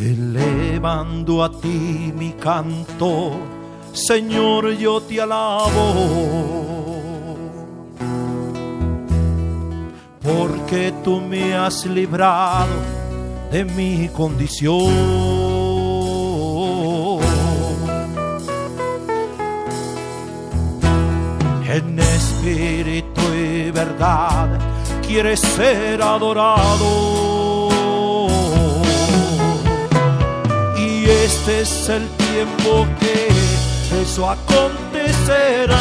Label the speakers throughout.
Speaker 1: Elevando a ti mi canto, Señor, yo te alabo, porque tú me has librado de mi condición. En espíritu y verdad quieres ser adorado, y este es el tiempo que eso acontecerá.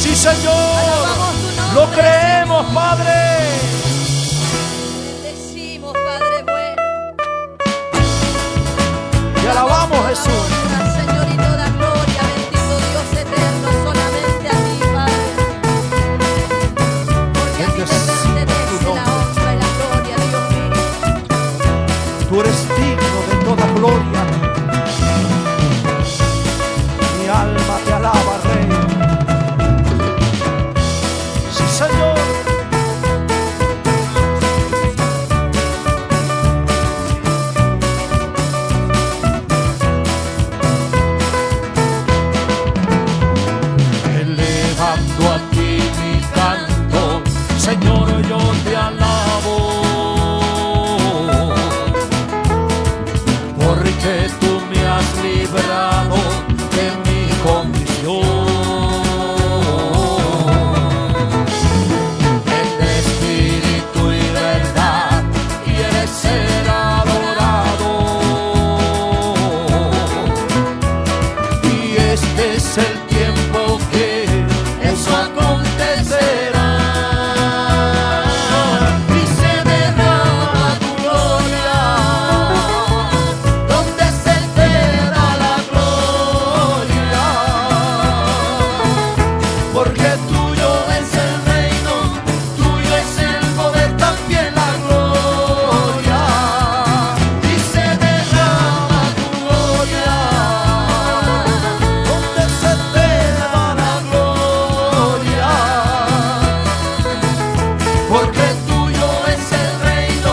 Speaker 1: Sí, Señor, lo creemos, Padre.
Speaker 2: Decimos, Padre bueno.
Speaker 1: Te alabamos, Jesús.
Speaker 2: Señor, y toda gloria, bendito Dios eterno, solamente a ti, Padre. Porque a ti te pertenece la honra y la gloria, Dios mío.
Speaker 1: Tú eres digno de toda gloria. Mi alma te alaba, Rey. Sí, Señor. Elevando a ti mi canto, Señor, yo te alabo, porque tú me has librado de mi condición. En espíritu y verdad quieres ser adorado, y este es el tiempo que eso acontecerá. Y se derrama tu gloria, donde se entera la gloria, porque tuyo es el reino, tuyo es el poder, también la gloria. Y se derrama tu gloria, donde se entera la gloria, porque tuyo es el reino,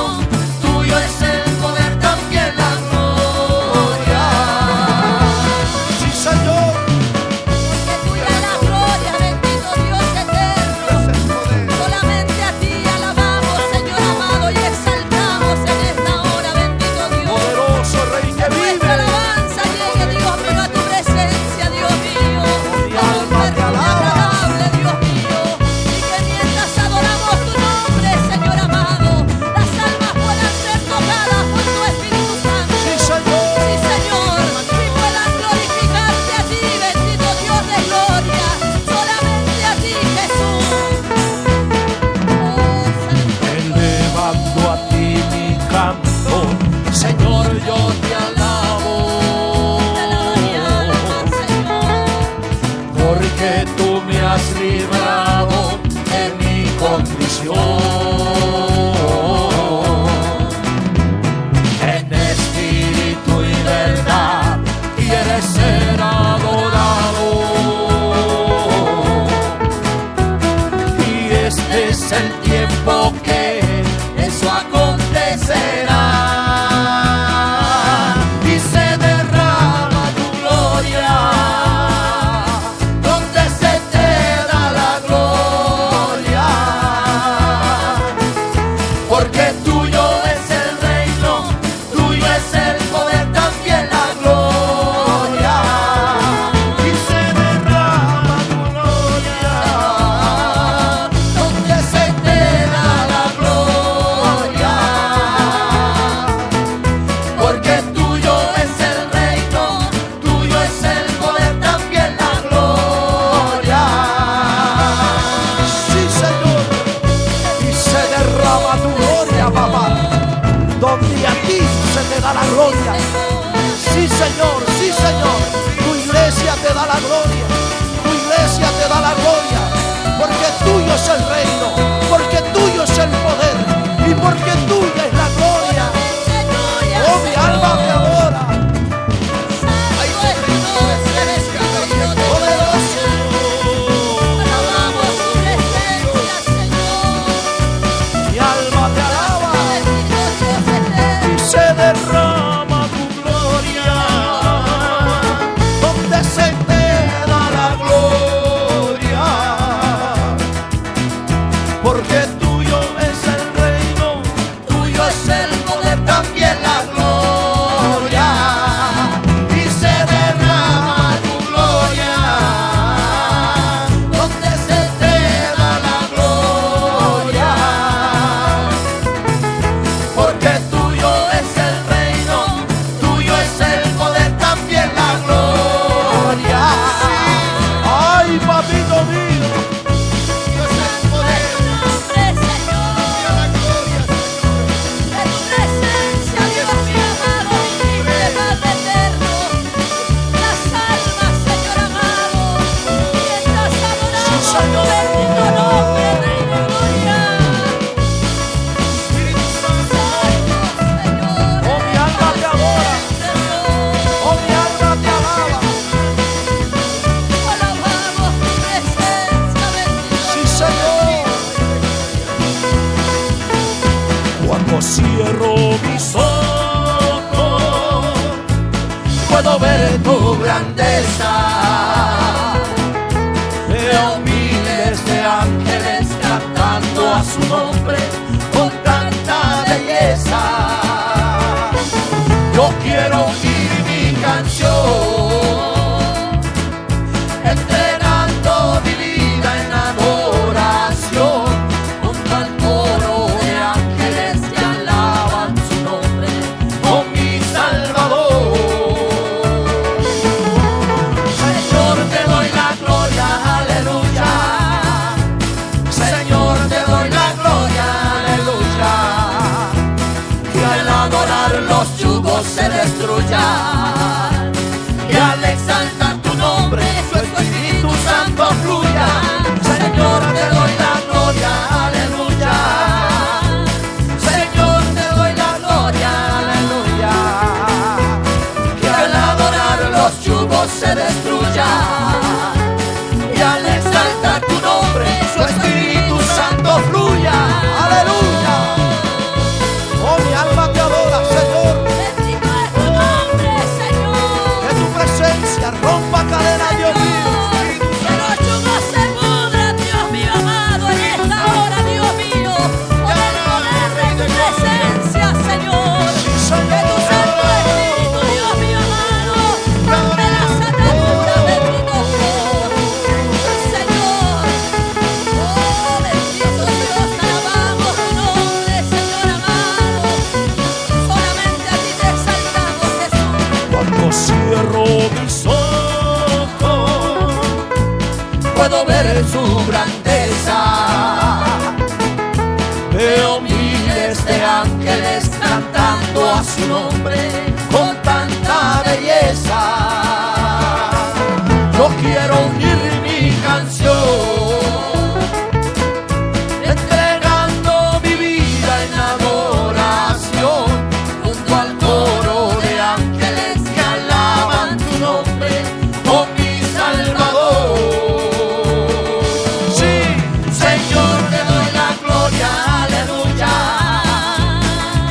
Speaker 1: tuyo es el poder, también la gloria. Sí, Señor.
Speaker 2: Porque tuya es la gloria, bendito Dios eterno. Solamente a ti alabamos, Señor amado, y exaltamos en esta hora, bendito Dios.
Speaker 1: Poderoso Rey que
Speaker 2: Nuestra
Speaker 1: vive.
Speaker 2: alabanza llegue, Dios mío, a tu presencia, Dios mío.
Speaker 1: Mi
Speaker 2: Con un
Speaker 1: alma te
Speaker 2: perfume
Speaker 1: alaba.
Speaker 2: agradable, Dios mío. Y que mientras adoramos tu nombre, Señor amado, las almas puedan ser tocadas por tu Espíritu Santo.
Speaker 1: Sí, Señor.
Speaker 2: Sí, Señor, y puedan glorificarte a ti, bendito Dios de gloria. Solamente a ti, Jesús. Oh, Santo.
Speaker 1: Elevando a ti mi canto, Señor, yo te alabo,
Speaker 2: Te alaba mi alma, Señor.
Speaker 1: porque tú me has librado de mi condición. En espíritu y verdad quieres ser adorado, y este es el tiempo que eso acontecerá. Y se derrama tu gloria, donde se te da la gloria, porque tuyo es el reino, tuyo es el poder, también la gloria. Y se derrama tu gloria, donde se te da la gloria, porque tuyo es el reino, tuyo es el poder, también la gloria. Sí, Señor. Y se derrama tu gloria, papá, donde a ti se te da la gloria. Sí, Señor, sí, Señor. Tu iglesia te da la gloria, tu iglesia te da la gloria, porque tuyo es el reino, porque tuyo es el poder, y porque tuya es la gloria. Oh, mi alma te adora. Ay, poderoso. Mi alma te alaba. Cuando cierro mis ojos, puedo ver tu grandeza. Veo miles de ángeles cantando a su nombre con tanta belleza. Yo quiero oír mi canción, entregando mi vida en adoración, junto al coro de ángeles que alaban su nombre, oh mi Salvador. Señor, te doy la gloria, aleluya. Señor, te doy la gloria, aleluya. Que al adorar los yugos se destruyan, y al exaltar tu nombre su Espíritu Santo fluya. Señor, te doy la gloria, aleluya. Señor, te doy la gloria, aleluya. Que al adorar los yugos se destruyan, y al exaltar tu nombre su Espíritu Santo fluya. Aleluya. Oh, mi alma te adora, Señor.
Speaker 2: Bendito es tu nombre, Señor.
Speaker 1: Que tu presencia rompa cadenas, Dios mío.
Speaker 2: Que los yugos se pudran, Dios mío amado, en esta hora, Dios mío, por el poder de tu presencia, Señor.
Speaker 1: Sí,
Speaker 2: Que
Speaker 1: Señor.
Speaker 2: tu Santo Espíritu, Dios mío amado, rompe las ataduras, bendito Dios. Señor, oh bendito Dios, alabamos tu nombre, Señor amado. Solamente a ti te exaltamos, Jesús.
Speaker 1: Cuando cierro mis ojos, puedo ver su grandeza. Veo miles de ángeles cantando a su nombre con tanta belleza. Yo quiero unir mi canción, entregando mi vida en adoración, junto al coro de ángeles que alaban tu nombre, oh mi Salvador. Sí, Señor, te doy la gloria, aleluya.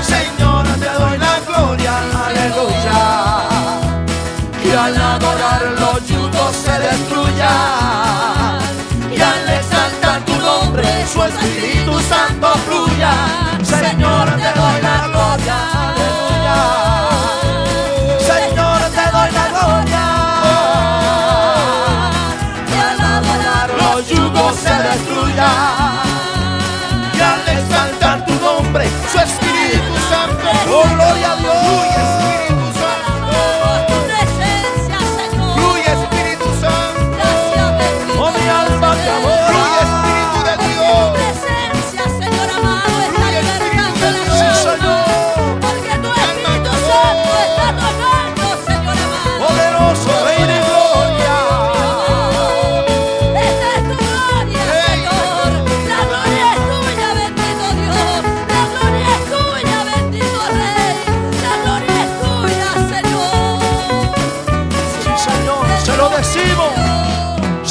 Speaker 1: Señor, te doy la gloria, aleluya. Que al adorar los yugos se destruyan, y al exaltar tu nombre su Espíritu Santo fluya. Señor, te doy la gloria, aleluya. Señor, te doy la gloria. Que al adorar los yugos se destruyan, y al exaltar tu nombre su Espíritu Santo. Oh, gloria a Dios.
Speaker 2: Alabamos tu presencia, Señor.
Speaker 3: Fluye, Espíritu Santo.
Speaker 2: Gracias, bendito
Speaker 1: Oh, mi alma te
Speaker 2: Señor.
Speaker 1: adora.
Speaker 3: Fluye, Espíritu de
Speaker 2: Porque tu
Speaker 3: Dios.
Speaker 2: presencia, Señor amado, está
Speaker 3: Fluye,
Speaker 2: libertando
Speaker 3: Espíritu
Speaker 2: la
Speaker 1: Sí,
Speaker 2: alma.
Speaker 1: Señor.
Speaker 2: Porque tu Espíritu Santo está tocando, Señor amado.
Speaker 1: Poderoso Rey de gloria.
Speaker 2: Esta es tu gloria, Señor. La gloria es tuya, bendito Dios. La gloria es tuya, bendito Rey. La gloria es tuya, Señor.
Speaker 1: Sí, Señor, se lo decimos.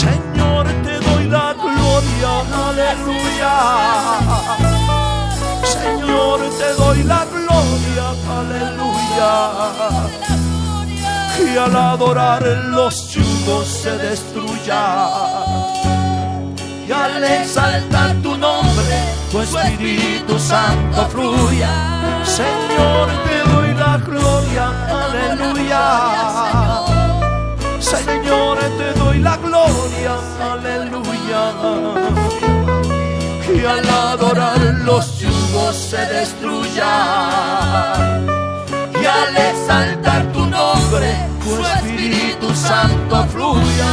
Speaker 1: Señor, te doy la gloria, aleluya. Señor, te doy la gloria, aleluya. Que al adorar los yugos se destruyan, y al exaltar tu nombre tu Espíritu Santo fluya. Señor, te doy la gloria, aleluya. Señor, te doy la gloria, aleluya. Que al adorar los yugos se destruyan, y al exaltar tu nombre tu Espíritu Santo fluya.